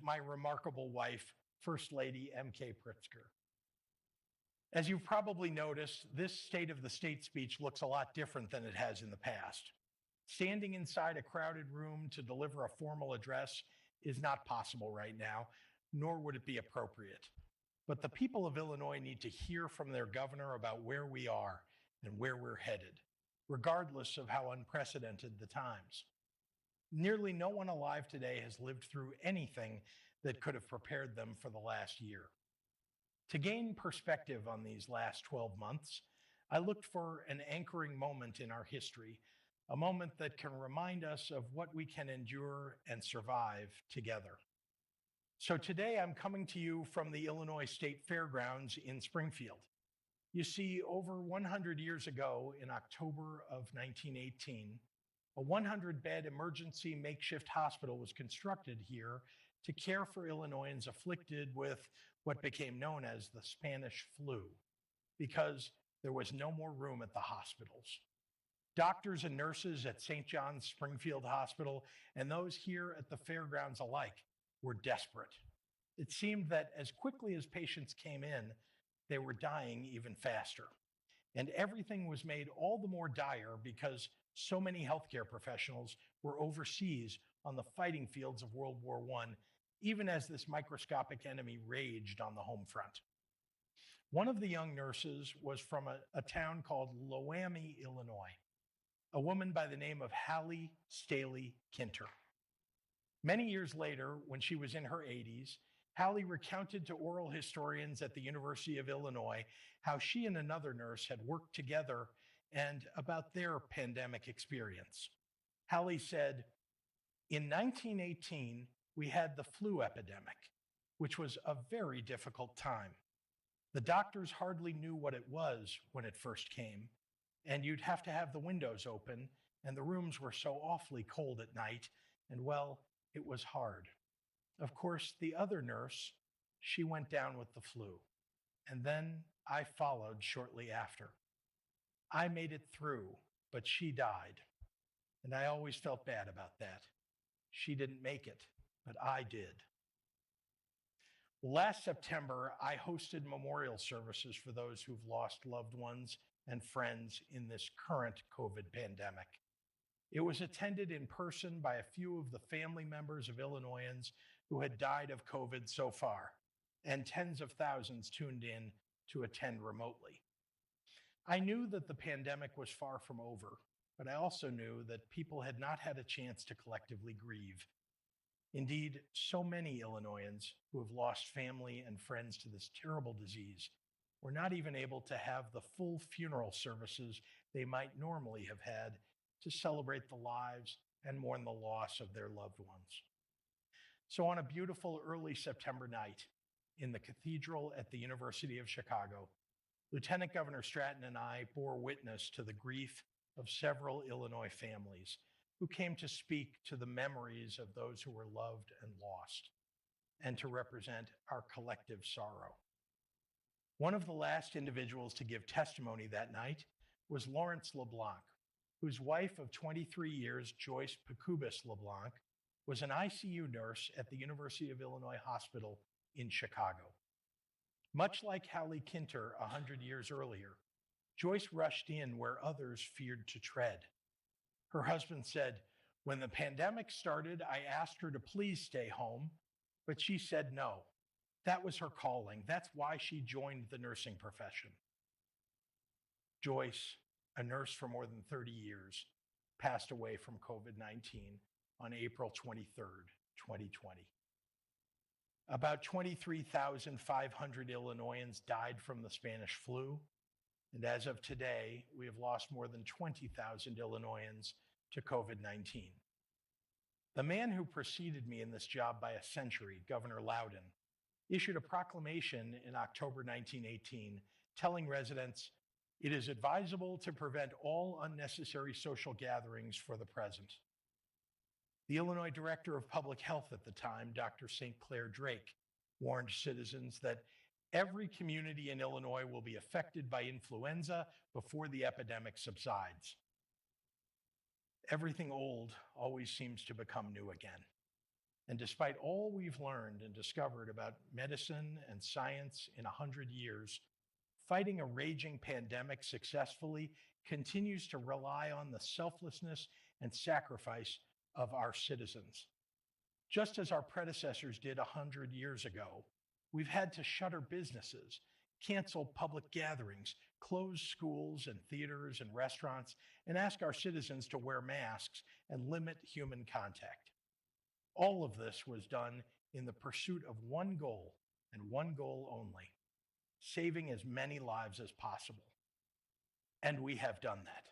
my remarkable wife, First Lady M.K. Pritzker. As you've probably noticed, this State of the State speech looks a lot different than it has in the past. Standing inside a crowded room to deliver a formal address is not possible right now, nor would it be appropriate. But the people of Illinois need to hear from their governor about where we are and where we're headed, regardless of how unprecedented the times. Nearly no one alive today has lived through anything that could have prepared them for the last year. To gain perspective on these last 12 months, I looked for an anchoring moment in our history, a moment that can remind us of what we can endure and survive together. So today I'm coming to you from the Illinois State Fairgrounds in Springfield. You see, over 100 years ago, in October of 1918, a 100-bed emergency makeshift hospital was constructed here to care for Illinoisans afflicted with what became known as the Spanish flu, because there was no more room at the hospitals. Doctors and nurses at St. John's Springfield Hospital and those here at the Fairgrounds alike were desperate. It seemed that as quickly as patients came in, they were dying even faster. And everything was made all the more dire because so many healthcare professionals were overseas on the fighting fields of World War I, even as this microscopic enemy raged on the home front. One of the young nurses was from a town called Loami, Illinois, a woman by the name of Hallie Staley Kinter. Many years later, when she was in her 80s, Hallie recounted to oral historians at the University of Illinois how she and another nurse had worked together and about their pandemic experience. Hallie said, "In 1918, we had the flu epidemic, which was a very difficult time. The doctors hardly knew what it was when it first came, and you'd have to have the windows open, and the rooms were so awfully cold at night, and well, it was hard. Of course, the other nurse, she went down with the flu, and then I followed shortly after. I made it through, but she died, and I always felt bad about that. She didn't make it, but I did." Last September, I hosted memorial services for those who've lost loved ones and friends in this current COVID pandemic. It was attended in person by a few of the family members of Illinoisans who had died of COVID so far, and tens of thousands tuned in to attend remotely. I knew that the pandemic was far from over, but I also knew that people had not had a chance to collectively grieve. Indeed, so many Illinoisans who have lost family and friends to this terrible disease were not even able to have the full funeral services they might normally have had to celebrate the lives and mourn the loss of their loved ones. So on a beautiful early September night in the cathedral at the University of Chicago, Lieutenant Governor Stratton and I bore witness to the grief of several Illinois families who came to speak to the memories of those who were loved and lost, and to represent our collective sorrow. One of the last individuals to give testimony that night was Lawrence LeBlanc, whose wife of 23 years, Joyce Pecubis LeBlanc, was an ICU nurse at the University of Illinois Hospital in Chicago. Much like Hallie Kinter 100 years earlier, Joyce rushed in where others feared to tread. Her husband said, "When the pandemic started, I asked her to please stay home, but she said no. That was her calling. That's why she joined the nursing profession." Joyce, a nurse for more than 30 years, passed away from COVID-19 on April 23rd, 2020. About 23,500 Illinoisans died from the Spanish flu, and as of today, we have lost more than 20,000 Illinoisans to COVID-19. The man who preceded me in this job by a century, Governor Loudon, issued a proclamation in October 1918 telling residents, "It is advisable to prevent all unnecessary social gatherings for the present." The Illinois Director of Public Health at the time, Dr. St. Clair Drake, warned citizens that every community in Illinois will be affected by influenza before the epidemic subsides. Everything old always seems to become new again. And despite all we've learned and discovered about medicine and science in 100 years, fighting a raging pandemic successfully continues to rely on the selflessness and sacrifice of our citizens. Just as our predecessors did 100 years ago, we've had to shutter businesses, cancel public gatherings, close schools and theaters and restaurants, and ask our citizens to wear masks and limit human contact. All of this was done in the pursuit of one goal and one goal only: saving as many lives as possible. And we have done that.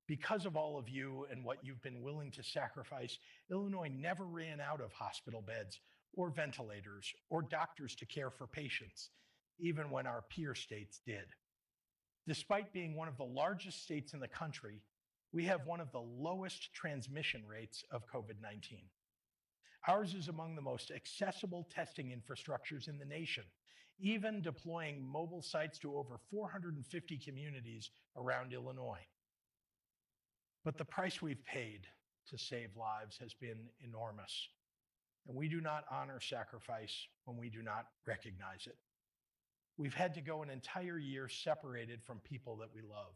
Because of all of you and what you've been willing to sacrifice, Illinois never ran out of hospital beds or ventilators or doctors to care for patients, even when our peer states did. Despite being one of the largest states in the country, we have one of the lowest transmission rates of COVID-19. Ours is among the most accessible testing infrastructures in the nation, even deploying mobile sites to over 450 communities around Illinois. But the price we've paid to save lives has been enormous, and we do not honor sacrifice when we do not recognize it. We've had to go an entire year separated from people that we love.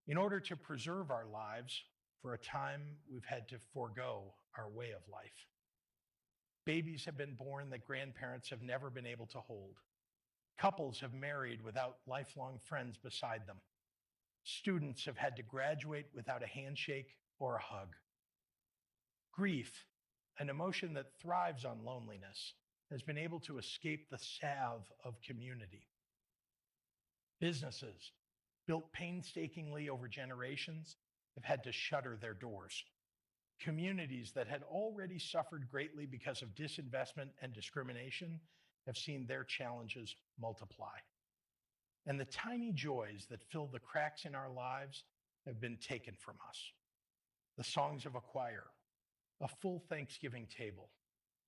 In order to preserve our lives, for a time, we've had to forego our way of life. Babies have been born that grandparents have never been able to hold. Couples have married without lifelong friends beside them. Students have had to graduate without a handshake or a hug. Grief, an emotion that thrives on loneliness, has been able to escape the salve of community. Businesses, built painstakingly over generations, have had to shutter their doors. Communities that had already suffered greatly because of disinvestment and discrimination have seen their challenges multiply. And the tiny joys that fill the cracks in our lives have been taken from us. The songs of a choir, a full Thanksgiving table,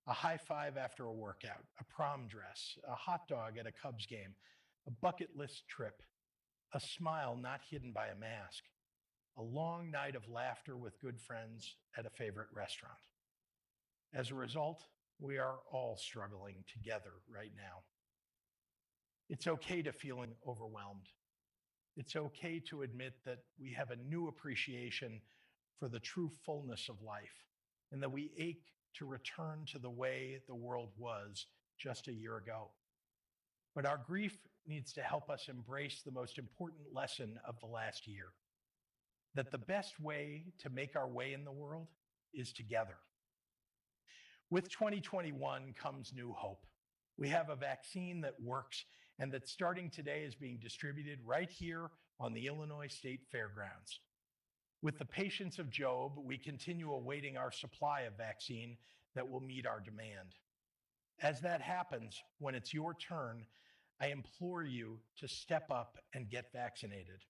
a high five after a workout, a prom dress, a hot dog at a Cubs game, a bucket list trip, a smile not hidden by a mask, a long night of laughter with good friends at a favorite restaurant. As a result, we are all struggling together right now. It's okay to feel overwhelmed. It's okay to admit that we have a new appreciation for the true fullness of life, and that we ache to return to the way the world was just a year ago. But our grief needs to help us embrace the most important lesson of the last year: that the best way to make our way in the world is together. With 2021 comes new hope. We have a vaccine that works and that starting today is being distributed right here on the Illinois State Fairgrounds. With the patience of Job, we continue awaiting our supply of vaccine that will meet our demand. As that happens, when it's your turn, I implore you to step up and get vaccinated.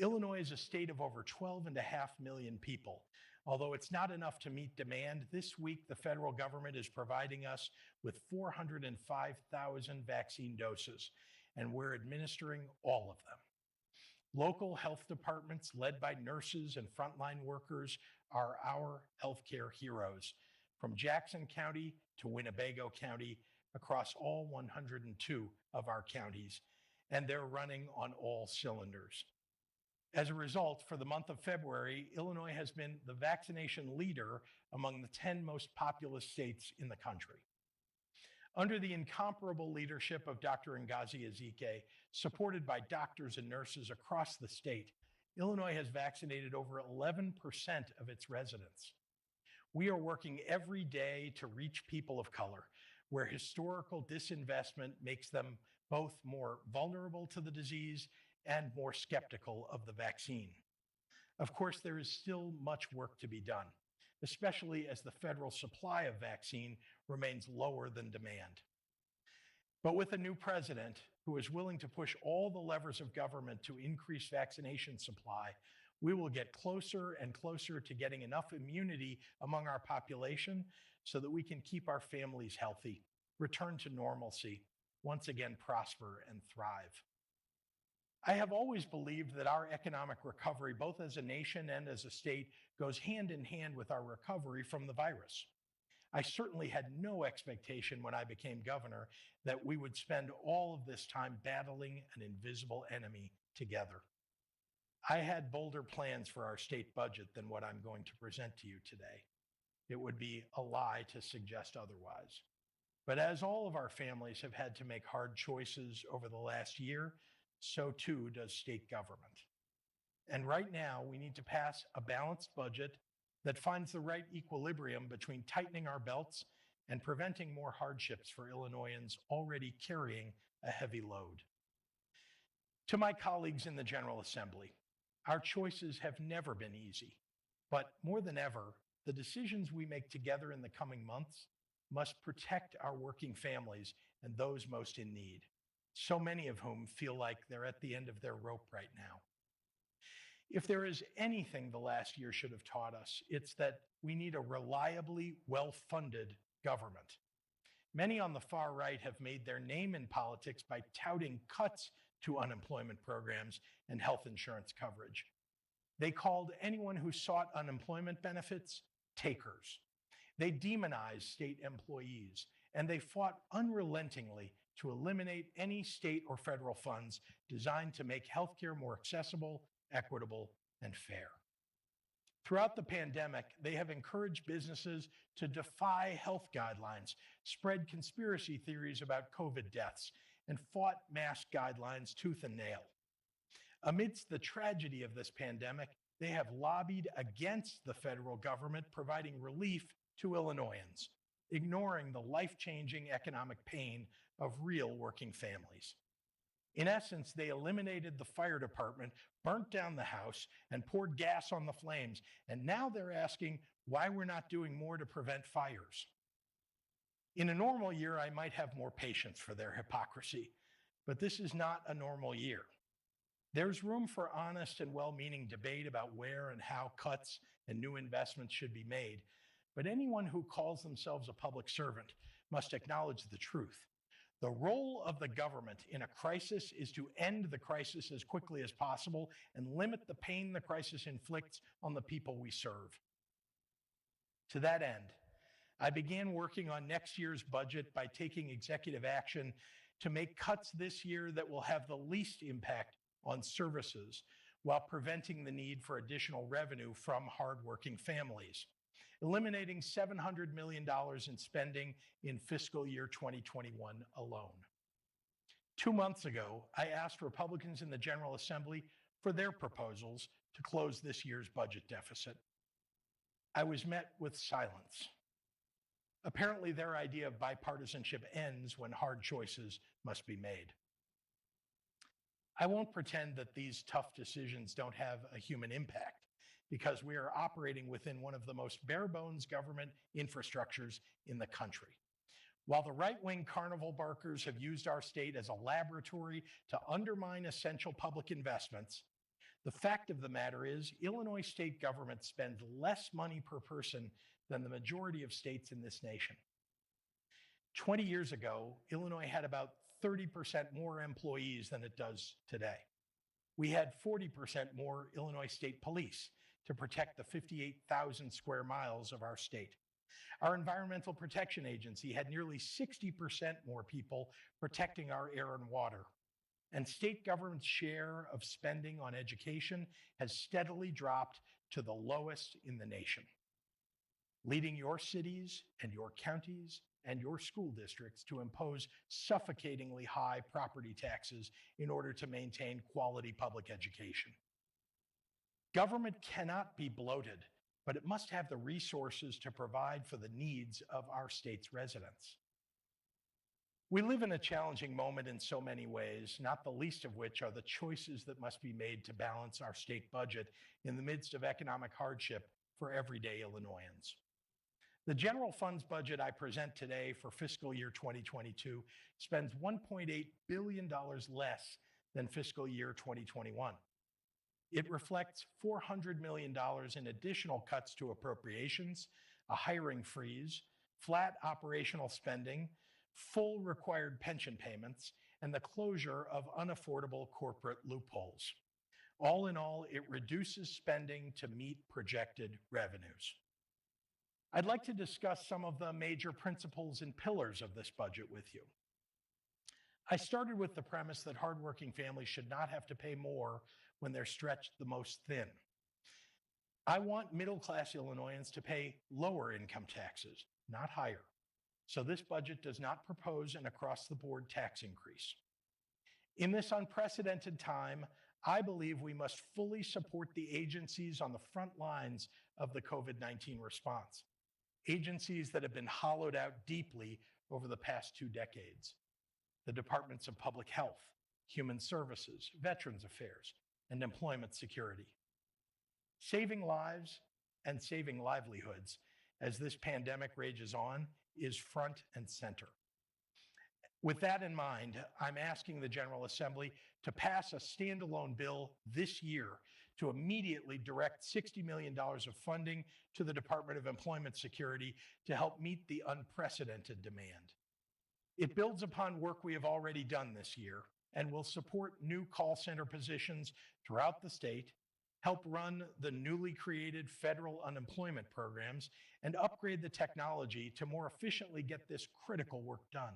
Illinois is a state of over 12.5 million people. Although it's not enough to meet demand, this week the federal government is providing us with 405,000 vaccine doses, and we're administering all of them. Local health departments led by nurses and frontline workers are our healthcare heroes, from Jackson County to Winnebago County, across all 102 of our counties, and they're running on all cylinders. As a result, for the month of February, Illinois has been the vaccination leader among the 10 most populous states in the country. Under the incomparable leadership of Dr. Ngozi Ezike, supported by doctors and nurses across the state, Illinois has vaccinated over 11% of its residents. We are working every day to reach people of color, where historical disinvestment makes them both more vulnerable to the disease and more skeptical of the vaccine. Of course, there is still much work to be done, especially as the federal supply of vaccine remains lower than demand. But with a new president who is willing to push all the levers of government to increase vaccination supply, we will get closer and closer to getting enough immunity among our population so that we can keep our families healthy, return to normalcy, once again prosper and thrive. I have always believed that our economic recovery, both as a nation and as a state, goes hand in hand with our recovery from the virus. I certainly had no expectation when I became governor that we would spend all of this time battling an invisible enemy together. I had bolder plans for our state budget than what I'm going to present to you today. It would be a lie to suggest otherwise. But as all of our families have had to make hard choices over the last year, so too does state government. And right now, we need to pass a balanced budget that finds the right equilibrium between tightening our belts and preventing more hardships for Illinoisans already carrying a heavy load. To my colleagues in the General Assembly, our choices have never been easy, but more than ever, the decisions we make together in the coming months must protect our working families and those most in need, so many of whom feel like they're at the end of their rope right now. If there is anything the last year should have taught us, it's that we need a reliably well-funded government. Many on the far right have made their name in politics by touting cuts to unemployment programs and health insurance coverage. They called anyone who sought unemployment benefits takers. They demonized state employees, and they fought unrelentingly to eliminate any state or federal funds designed to make healthcare more accessible, equitable, and fair. Throughout the pandemic, they have encouraged businesses to defy health guidelines, spread conspiracy theories about COVID deaths, and fought mask guidelines tooth and nail. Amidst the tragedy of this pandemic, they have lobbied against the federal government providing relief to Illinoisans, ignoring the life-changing economic pain of real working families. In essence, they eliminated the fire department, burnt down the house, and poured gas on the flames. And now they're asking why we're not doing more to prevent fires. In a normal year, I might have more patience for their hypocrisy, but this is not a normal year. There's room for honest and well-meaning debate about where and how cuts and new investments should be made. But anyone who calls themselves a public servant must acknowledge the truth. The role of the government in a crisis is to end the crisis as quickly as possible and limit the pain the crisis inflicts on the people we serve. To that end, I began working on next year's budget by taking executive action to make cuts this year that will have the least impact on services while preventing the need for additional revenue from hardworking families, eliminating $700 million in spending in fiscal year 2021 alone. 2 months ago, I asked Republicans in the General Assembly for their proposals to close this year's budget deficit. I was met with silence. Apparently, their idea of bipartisanship ends when hard choices must be made. I won't pretend that these tough decisions don't have a human impact, because we are operating within one of the most bare-bones government infrastructures in the country. While the right-wing carnival barkers have used our state as a laboratory to undermine essential public investments, the fact of the matter is Illinois state government spends less money per person than the majority of states in this nation. 20 years ago, Illinois had about 30% more employees than it does today. We had 40% more Illinois State Police to protect the 58,000 square miles of our state. Our Environmental Protection Agency had nearly 60% more people protecting our air and water. And state government's share of spending on education has steadily dropped to the lowest in the nation, leading your cities and your counties and your school districts to impose suffocatingly high property taxes in order to maintain quality public education. Government cannot be bloated, but it must have the resources to provide for the needs of our state's residents. We live in a challenging moment in so many ways, not the least of which are the choices that must be made to balance our state budget in the midst of economic hardship for everyday Illinoisans. The general funds budget I present today for fiscal year 2022 spends $1.8 billion less than fiscal year 2021. It reflects $400 million in additional cuts to appropriations, a hiring freeze, flat operational spending, full required pension payments, and the closure of unaffordable corporate loopholes. All in all, it reduces spending to meet projected revenues. I'd like to discuss some of the major principles and pillars of this budget with you. I started with the premise that hardworking families should not have to pay more when they're stretched the most thin. I want middle-class Illinoisans to pay lower income taxes, not higher. So this budget does not propose an across-the-board tax increase. In this unprecedented time, I believe we must fully support the agencies on the front lines of the COVID-19 response, agencies that have been hollowed out deeply over the past 2 decades. The Departments of Public Health, Human Services, Veterans Affairs, and Employment Security. Saving lives and saving livelihoods as this pandemic rages on is front and center. With that in mind, I'm asking the General Assembly to pass a standalone bill this year to immediately direct $60 million of funding to the Department of Employment Security to help meet the unprecedented demand. It builds upon work we have already done this year and will support new call center positions throughout the state, help run the newly created federal unemployment programs, and upgrade the technology to more efficiently get this critical work done.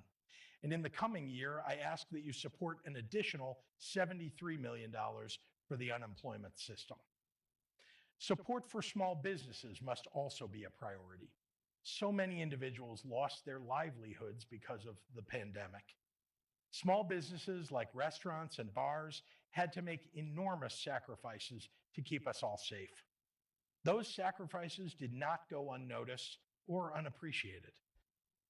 And in the coming year, I ask that you support an additional $73 million for the unemployment system. Support for small businesses must also be a priority. So many individuals lost their livelihoods because of the pandemic. Small businesses like restaurants and bars had to make enormous sacrifices to keep us all safe. Those sacrifices did not go unnoticed or unappreciated.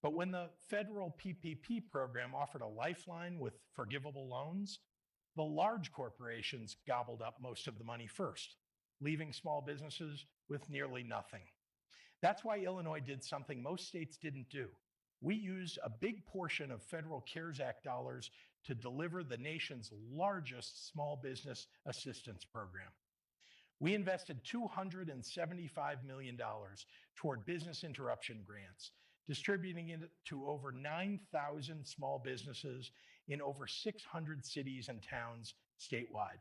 But when the federal PPP program offered a lifeline with forgivable loans, the large corporations gobbled up most of the money first, leaving small businesses with nearly nothing. That's why Illinois did something most states didn't do. We used a big portion of federal CARES Act dollars to deliver the nation's largest small business assistance program. We invested $275 million toward business interruption grants, distributing it to over 9,000 small businesses in over 600 cities and towns statewide.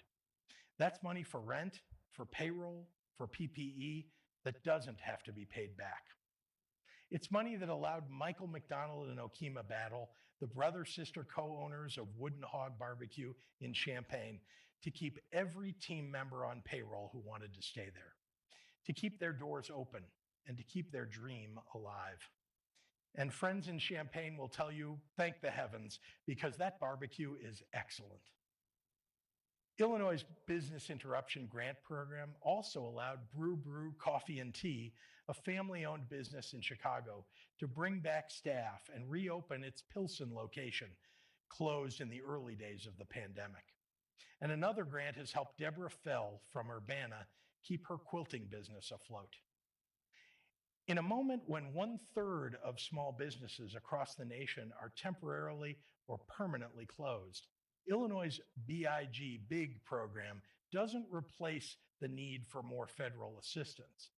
That's money for rent, for payroll, for PPE that doesn't have to be paid back. It's money that allowed Michael McDonald and Okema Battle, the brother-sister co-owners of Wooden Hog Barbecue in Champaign, to keep every team member on payroll who wanted to stay there, to keep their doors open, and to keep their dream alive. And friends in Champaign will tell you, thank the heavens, because that barbecue is excellent. Illinois' Business Interruption Grant Program also allowed Brew Coffee and Tea, a family-owned business in Chicago, to bring back staff and reopen its Pilsen location, closed in the early days of the pandemic. And another grant has helped Deborah Fell from Urbana keep her quilting business afloat. In a moment when 1/3 of small businesses across the nation are temporarily or permanently closed, Illinois' BIG program doesn't replace the need for more federal assistance,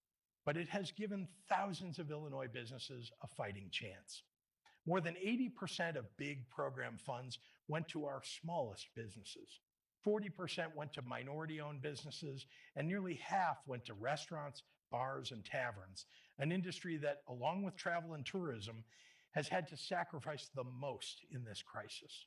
but it has given thousands of Illinois businesses a fighting chance. More than 80% of BIG program funds went to our smallest businesses. 40% went to minority-owned businesses, and nearly half went to restaurants, bars, and taverns, an industry that, along with travel and tourism, has had to sacrifice the most in this crisis.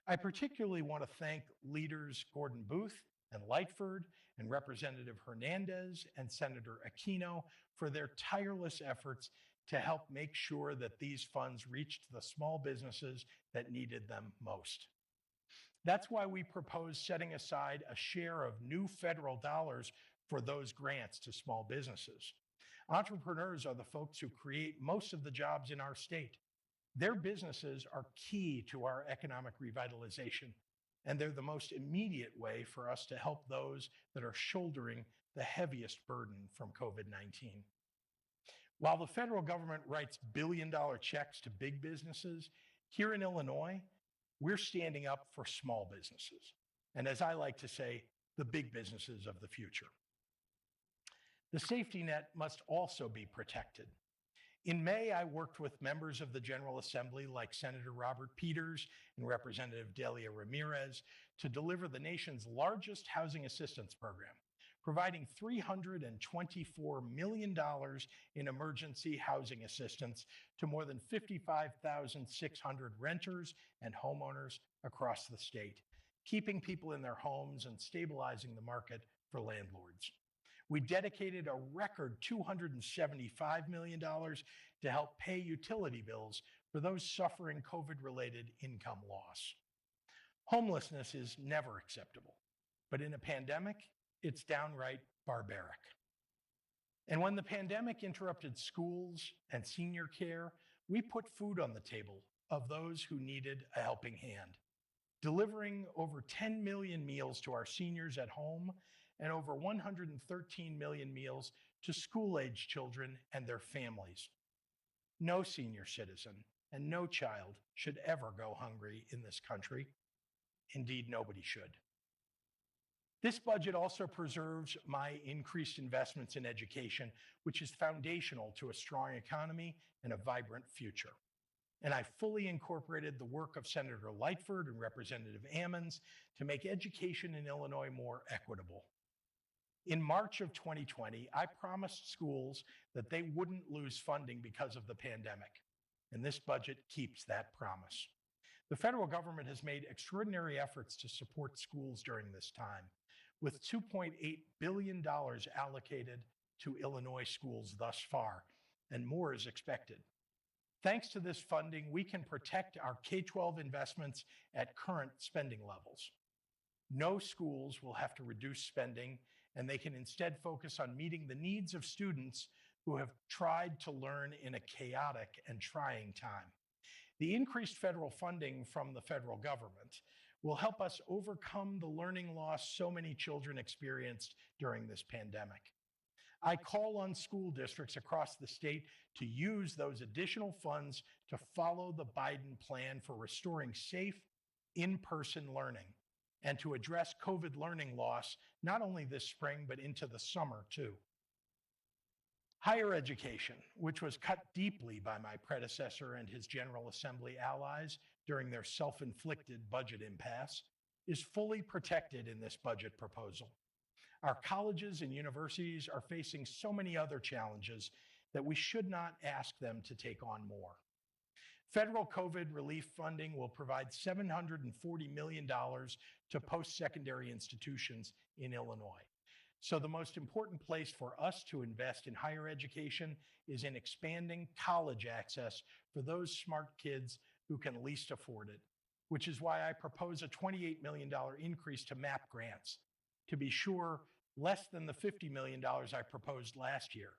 I particularly want to thank leaders Gordon Booth and Lightford and Representative Hernandez and Senator Aquino for their tireless efforts to help make sure that these funds reached the small businesses that needed them most. That's why we propose setting aside a share of new federal dollars for those grants to small businesses. Entrepreneurs are the folks who create most of the jobs in our state. Their businesses are key to our economic revitalization, and they're the most immediate way for us to help those that are shouldering the heaviest burden from COVID-19. While the federal government writes billion-dollar checks to big businesses, here in Illinois, we're standing up for small businesses, and as I like to say, the big businesses of the future. The safety net must also be protected. In May, I worked with members of the General Assembly like Senator Robert Peters and Representative Delia Ramirez to deliver the nation's largest housing assistance program, providing $324 million in emergency housing assistance to more than 55,600 renters and homeowners across the state, keeping people in their homes and stabilizing the market for landlords. We dedicated a record $275 million to help pay utility bills for those suffering COVID-related income loss. Homelessness is never acceptable, but in a pandemic, it's downright barbaric. And when the pandemic interrupted schools and senior care, we put food on the table of those who needed a helping hand, delivering over 10 million meals to our seniors at home and over 113 million meals to school-age children and their families. No senior citizen and no child should ever go hungry in this country. Indeed, nobody should. This budget also preserves my increased investments in education, which is foundational to a strong economy and a vibrant future. And I fully incorporated the work of Senator Lightford and Representative Ammons to make education in Illinois more equitable. In March of 2020, I promised schools that they wouldn't lose funding because of the pandemic, and this budget keeps that promise. The federal government has made extraordinary efforts to support schools during this time, with $2.8 billion allocated to Illinois schools thus far, and more is expected. Thanks to this funding, we can protect our K-12 investments at current spending levels. No schools will have to reduce spending, and they can instead focus on meeting the needs of students who have tried to learn in a chaotic and trying time. The increased federal funding from the federal government will help us overcome the learning loss so many children experienced during this pandemic. I call on school districts across the state to use those additional funds to follow the Biden plan for restoring safe, in-person learning and to address COVID learning loss, not only this spring, but into the summer too. Higher education, which was cut deeply by my predecessor and his General Assembly allies during their self-inflicted budget impasse, is fully protected in this budget proposal. Our colleges and universities are facing so many other challenges that we should not ask them to take on more. Federal COVID relief funding will provide $740 million to post-secondary institutions in Illinois. So the most important place for us to invest in higher education is in expanding college access for those smart kids who can least afford it, which is why I propose a $28 million increase to MAP grants. To be sure, less than the $50 million I proposed last year,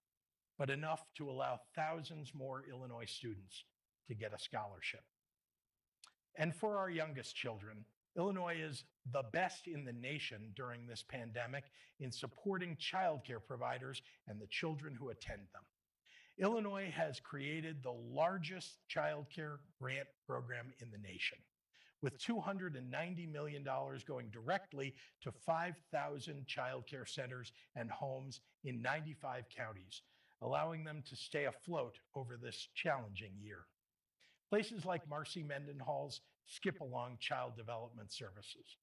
but enough to allow thousands more Illinois students to get a scholarship. And for our youngest children, Illinois is the best in the nation during this pandemic in supporting childcare providers and the children who attend them. Illinois has created the largest childcare grant program in the nation, with $290 million going directly to 5,000 childcare centers and homes in 95 counties, allowing them to stay afloat over this challenging year. Places like Marcy Mendenhall's Skip Along Child Development Services.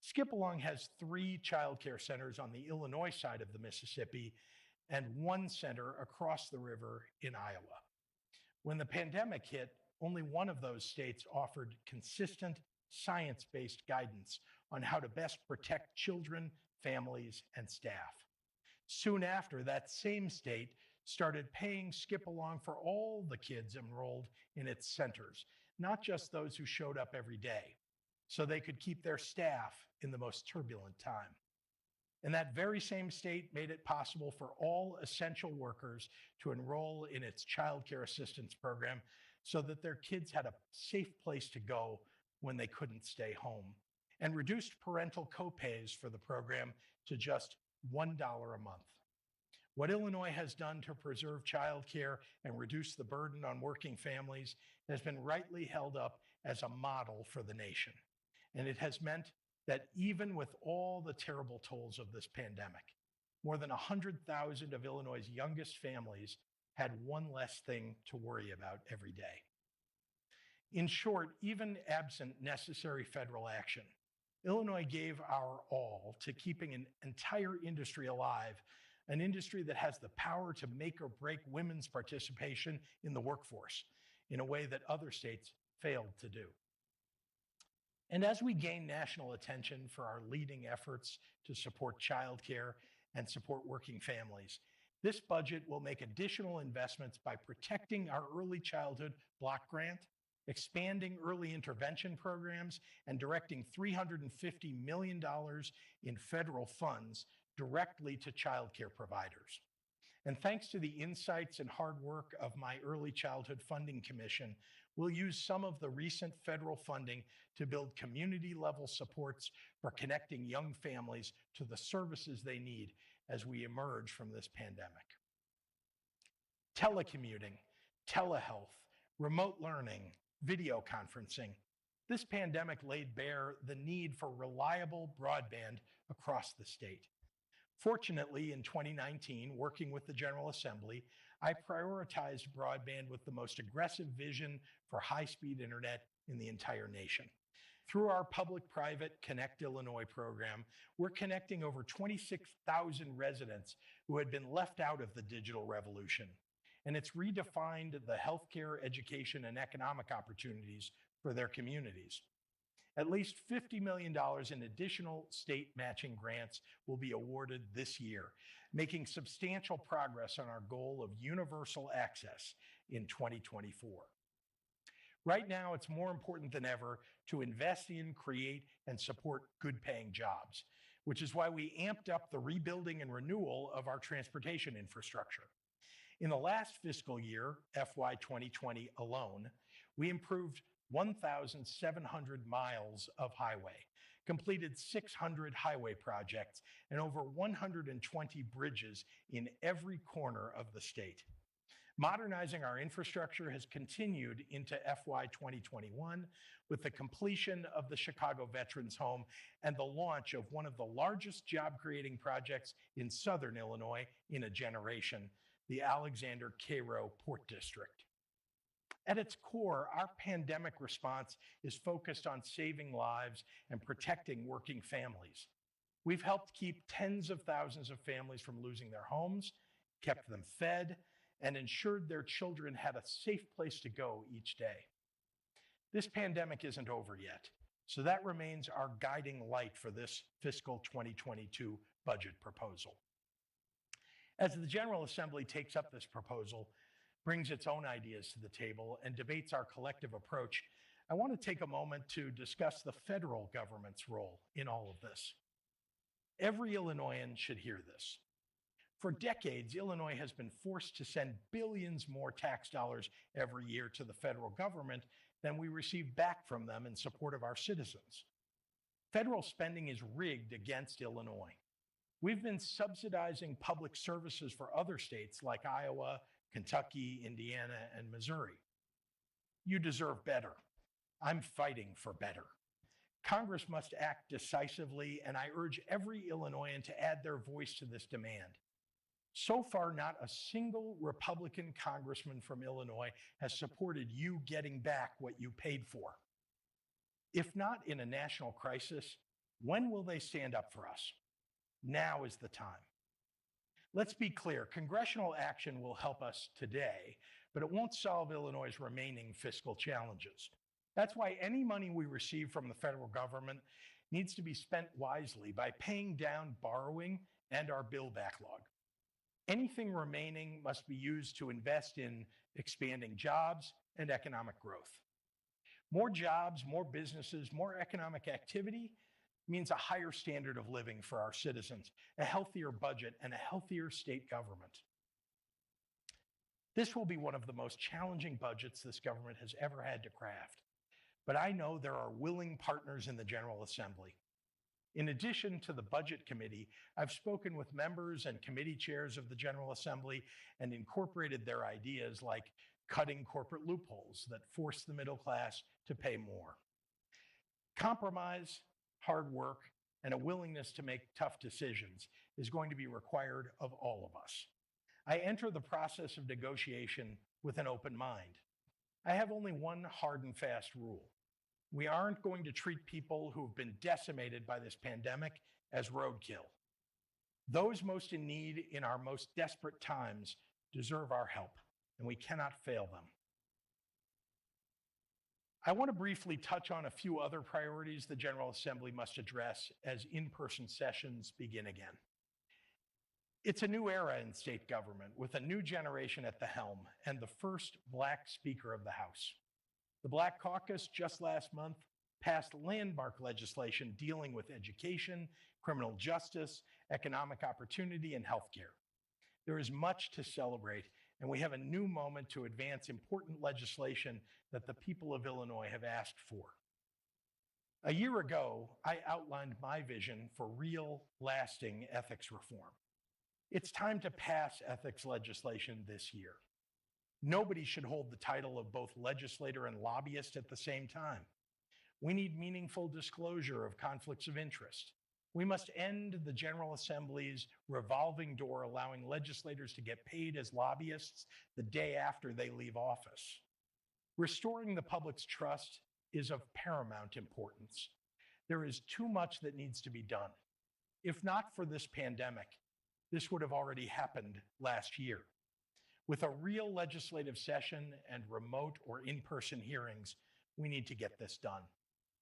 Skip Along has 3 childcare centers on the Illinois side of the Mississippi and 1 center across the river in Iowa. When the pandemic hit, only one of those states offered consistent science-based guidance on how to best protect children, families, and staff. Soon after, that same state started paying Skip Along for all the kids enrolled in its centers, not just those who showed up every day, so they could keep their staff in the most turbulent time. And that very same state made it possible for all essential workers to enroll in its child care assistance program so that their kids had a safe place to go when they couldn't stay home, and reduced parental copays for the program to just $1 a month. What Illinois has done to preserve child care and reduce the burden on working families has been rightly held up as a model for the nation. And it has meant that even with all the terrible tolls of this pandemic, more than 100,000 of Illinois' youngest families had one less thing to worry about every day. In short, even absent necessary federal action, Illinois gave our all to keeping an entire industry alive, an industry that has the power to make or break women's participation in the workforce in a way that other states failed to do. And as we gain national attention for our leading efforts to support childcare and support working families, this budget will make additional investments by protecting our early childhood block grant, expanding early intervention programs, and directing $350 million in federal funds directly to childcare providers. And thanks to the insights and hard work of my Early Childhood Funding Commission, we'll use some of the recent federal funding to build community-level supports for connecting young families to the services they need as we emerge from this pandemic. Telecommuting, telehealth, remote learning, video conferencing. This pandemic laid bare the need for reliable broadband across the state. Fortunately, in 2019, working with the General Assembly, I prioritized broadband with the most aggressive vision for high-speed internet in the entire nation. Through our public-private Connect Illinois program, we're connecting over 26,000 residents who had been left out of the digital revolution. And it's redefined the healthcare, education, and economic opportunities for their communities. At least $50 million in additional state matching grants will be awarded this year, making substantial progress on our goal of universal access in 2024. Right now, it's more important than ever to invest in, create, and support good-paying jobs, which is why we amped up the rebuilding and renewal of our transportation infrastructure. In the last fiscal year, FY 2020 alone, we improved 1,700 miles of highway, completed 600 highway projects, and over 120 bridges in every corner of the state. Modernizing our infrastructure has continued into FY 2021 with the completion of the Chicago Veterans Home and the launch of one of the largest job-creating projects in Southern Illinois in a generation, the Alexander Cairo Port District. At its core, our pandemic response is focused on saving lives and protecting working families. We've helped keep tens of thousands of families from losing their homes, kept them fed, and ensured their children had a safe place to go each day. This pandemic isn't over yet, so that remains our guiding light for this fiscal 2022 budget proposal. As the General Assembly takes up this proposal, brings its own ideas to the table, and debates our collective approach, I want to take a moment to discuss the federal government's role in all of this. Every Illinoisan should hear this. For decades, Illinois has been forced to send billions more tax dollars every year to the federal government than we receive back from them in support of our citizens. Federal spending is rigged against Illinois. We've been subsidizing public services for other states like Iowa, Kentucky, Indiana, and Missouri. You deserve better. I'm fighting for better. Congress must act decisively, and I urge every Illinoisan to add their voice to this demand. So far, not a single Republican congressman from Illinois has supported you getting back what you paid for. If not in a national crisis, when will they stand up for us? Now is the time. Let's be clear, congressional action will help us today, but it won't solve Illinois' remaining fiscal challenges. That's why any money we receive from the federal government needs to be spent wisely by paying down borrowing and our bill backlog. Anything remaining must be used to invest in expanding jobs and economic growth. More jobs, more businesses, more economic activity means a higher standard of living for our citizens, a healthier budget, and a healthier state government. This will be one of the most challenging budgets this government has ever had to craft, but I know there are willing partners in the General Assembly. In addition to the Budget Committee, I've spoken with members and committee chairs of the General Assembly and incorporated their ideas like cutting corporate loopholes that force the middle class to pay more. Compromise, hard work, and a willingness to make tough decisions is going to be required of all of us. I enter the process of negotiation with an open mind. I have only one hard and fast rule. We aren't going to treat people who've been decimated by this pandemic as roadkill. Those most in need in our most desperate times deserve our help, and we cannot fail them. I want to briefly touch on a few other priorities the General Assembly must address as in-person sessions begin again. It's a new era in state government with a new generation at the helm and the first Black Speaker of the House. The Black Caucus just last month passed landmark legislation dealing with education, criminal justice, economic opportunity, and healthcare. There is much to celebrate, and we have a new moment to advance important legislation that the people of Illinois have asked for. A year ago, I outlined my vision for real, lasting ethics reform. It's time to pass ethics legislation this year. Nobody should hold the title of both legislator and lobbyist at the same time. We need meaningful disclosure of conflicts of interest. We must end the General Assembly's revolving door allowing legislators to get paid as lobbyists the day after they leave office. Restoring the public's trust is of paramount importance. There is too much that needs to be done. If not for this pandemic, this would have already happened last year. With a real legislative session and remote or in-person hearings, we need to get this done.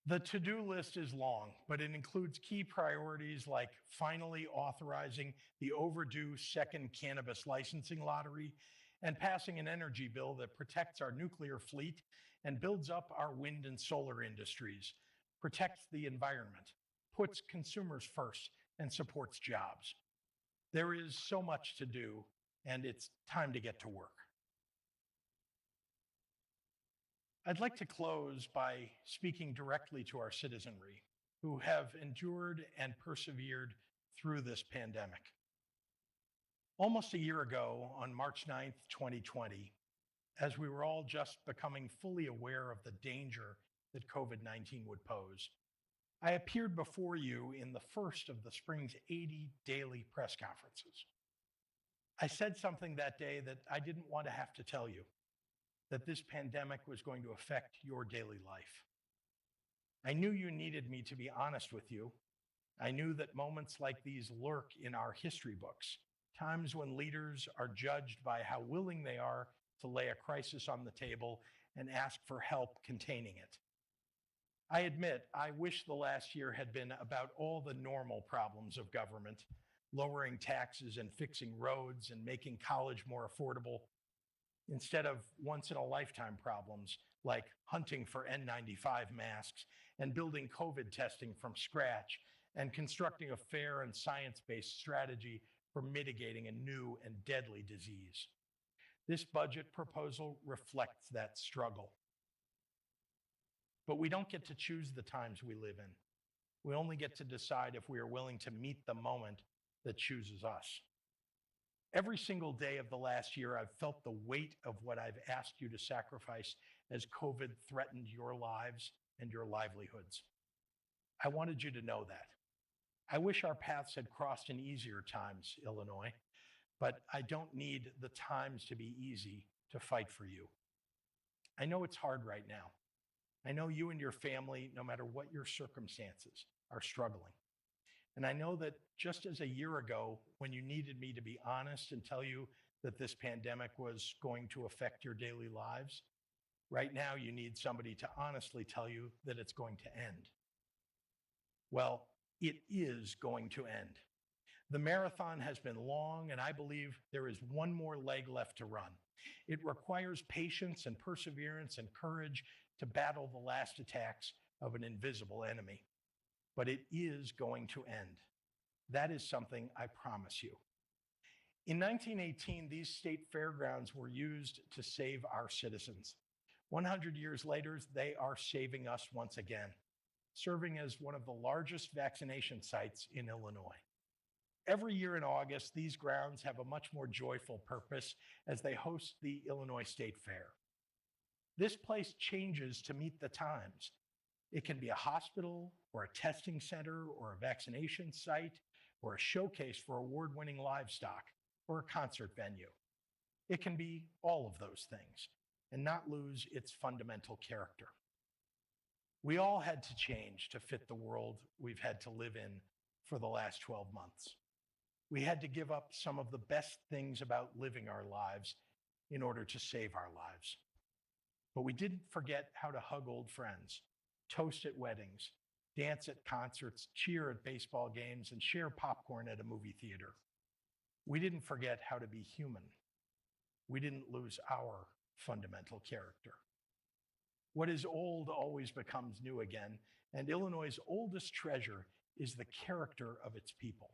The to-do list is long, but it includes key priorities like finally authorizing the overdue second cannabis licensing lottery and passing an energy bill that protects our nuclear fleet and builds up our wind and solar industries, protects the environment, puts consumers first, and supports jobs. There is so much to do, and it's time to get to work. I'd like to close by speaking directly to our citizenry who have endured and persevered through this pandemic. Almost a year ago, on March 9th, 2020, as we were all just becoming fully aware of the danger that COVID-19 would pose, I appeared before you in the first of the spring's 80 daily press conferences. I said something that day that I didn't want to have to tell you, that this pandemic was going to affect your daily life. I knew you needed me to be honest with you. I knew that moments like these lurk in our history books, times when leaders are judged by how willing they are to lay a crisis on the table and ask for help containing it. I admit, I wish the last year had been about all the normal problems of government, lowering taxes and fixing roads and making college more affordable, instead of once-in-a-lifetime problems like hunting for N95 masks and building COVID testing from scratch and constructing a fair and science-based strategy for mitigating a new and deadly disease. This budget proposal reflects that struggle. But we don't get to choose the times we live in. We only get to decide if we are willing to meet the moment that chooses us. Every single day of the last year, I've felt the weight of what I've asked you to sacrifice as COVID threatened your lives and your livelihoods. I wanted you to know that. I wish our paths had crossed in easier times, Illinois, but I don't need the times to be easy to fight for you. I know it's hard right now. I know you and your family, no matter what your circumstances, are struggling. And I know that just as a year ago, when you needed me to be honest and tell you that this pandemic was going to affect your daily lives, right now you need somebody to honestly tell you that it's going to end. Well, it is going to end. The marathon has been long, and I believe there is one more leg left to run. It requires patience and perseverance and courage to battle the last attacks of an invisible enemy. But it is going to end. That is something I promise you. In 1918, these state fairgrounds were used to save our citizens. 100 years later, they are saving us once again, serving as one of the largest vaccination sites in Illinois. Every year in August, these grounds have a much more joyful purpose as they host the Illinois State Fair. This place changes to meet the times. It can be a hospital or a testing center or a vaccination site or a showcase for award-winning livestock or a concert venue. It can be all of those things and not lose its fundamental character. We all had to change to fit the world we've had to live in for the last 12 months. We had to give up some of the best things about living our lives in order to save our lives. But we didn't forget how to hug old friends, toast at weddings, dance at concerts, cheer at baseball games, and share popcorn at a movie theater. We didn't forget how to be human. We didn't lose our fundamental character. What is old always becomes new again, and Illinois' oldest treasure is the character of its people.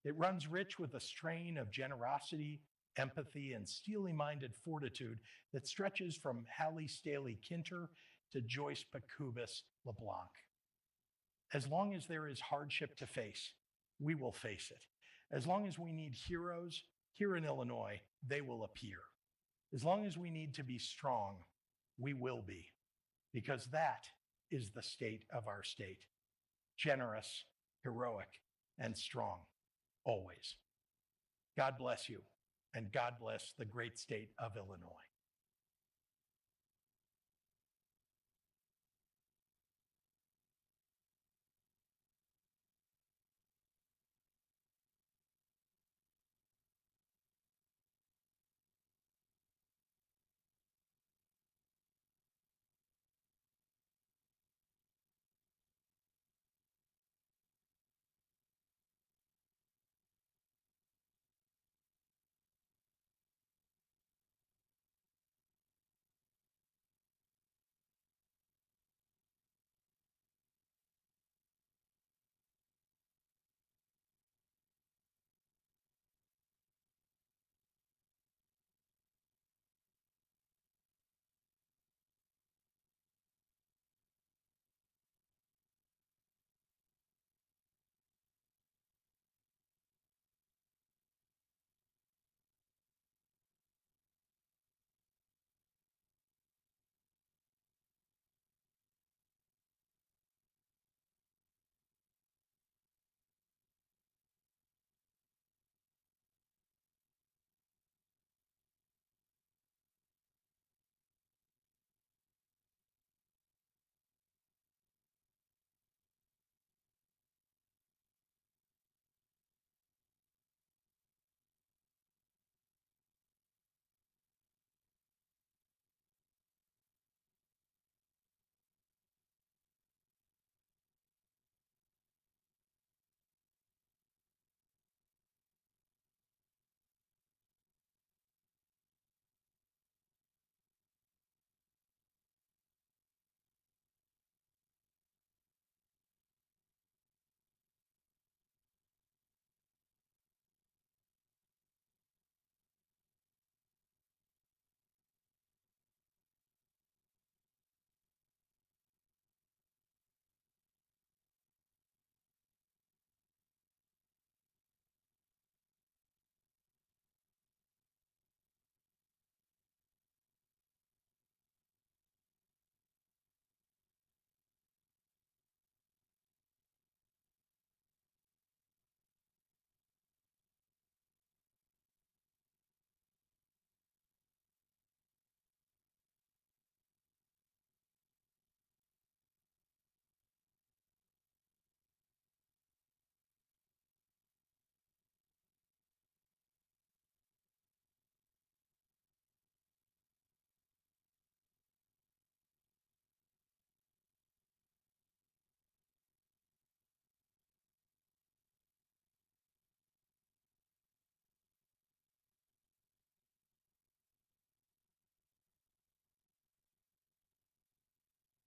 It runs rich with a strain of generosity, empathy, and steely-minded fortitude that stretches from Hallie Staley Kinter to Joyce Pacubus LeBlanc. As long as there is hardship to face, we will face it. As long as we need heroes here in Illinois, they will appear. As long as we need to be strong, we will be, because that is the state of our state. Generous, heroic, and strong, always. God bless you, and God bless the great state of Illinois.